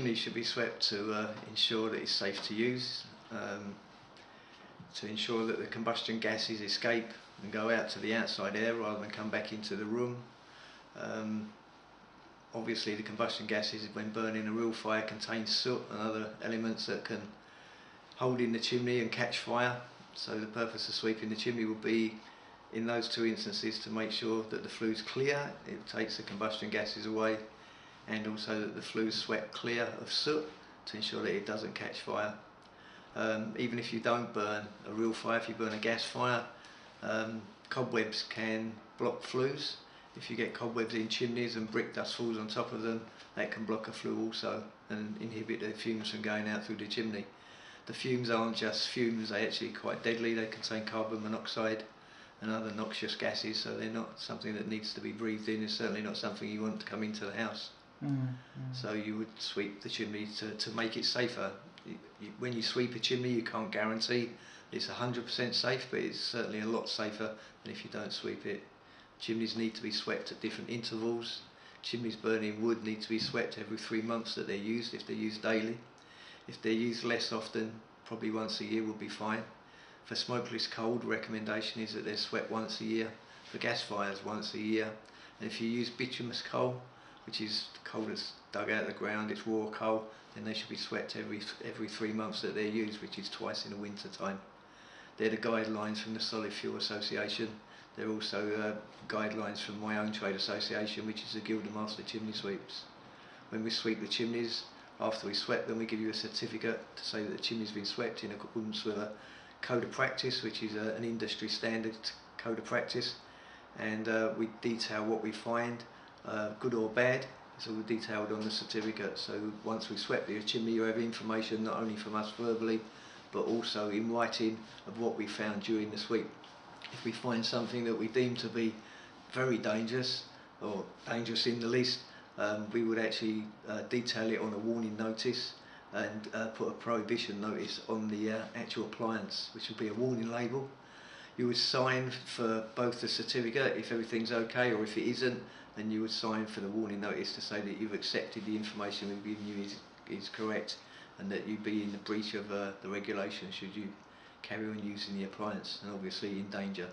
chimney should be swept to ensure that it's safe to use, to ensure that the combustion gases escape and go out to the outside air rather than come back into the room. Obviously the combustion gases, when burning a real fire, contain soot and other elements that can hold in the chimney and catch fire. So the purpose of sweeping the chimney will be, in those two instances, to make sure that the flue's clear, it takes the combustion gases away, and also that the flue's swept clear of soot to ensure that it doesn't catch fire. Even if you don't burn a real fire, if you burn a gas fire, cobwebs can block flues. If you get cobwebs in chimneys and brick dust falls on top of them, that can block a flue also and inhibit the fumes from going out through the chimney. The fumes aren't just fumes, they're actually quite deadly. They contain carbon monoxide and other noxious gases, so they're not something that needs to be breathed in. It's certainly not something you want to come into the house. So you would sweep the chimney to make it safer. When you sweep a chimney, you can't guarantee it's 100% safe, but it's certainly a lot safer than if you don't sweep it. Chimneys need to be swept at different intervals. Chimneys burning wood need to be swept every 3 months that they're used, if they're used daily. If they're used less often, probably once a year will be fine. For smokeless coal, the recommendation is that they're swept once a year. For gas fires, once a year. And if you use bituminous coal, which is coal that's dug out of the ground, it's raw coal, then they should be swept every 3 months that they're used, which is twice in the winter time. They're the guidelines from the Solid Fuel Association. There are also guidelines from my own trade association, which is the Guild of Master Chimney Sweeps. When we sweep the chimneys, after we swept them, we give you a certificate to say that the chimney's been swept in accordance with a code of practice, which is an industry standard code of practice, and we detail what we find, good or bad. It's all detailed on the certificate. So once we swept your chimney, you have information not only from us verbally, but also in writing of what we found during the sweep. If we find something that we deem to be very dangerous, or dangerous in the least, we would actually detail it on a warning notice and put a prohibition notice on the actual appliance, which would be a warning label. You would sign for both the certificate if everything's okay, or if it isn't, then you would sign for the warning notice to say that you've accepted the information we've given you is correct, and that you'd be in the breach of the regulations should you carry on using the appliance, and obviously in danger.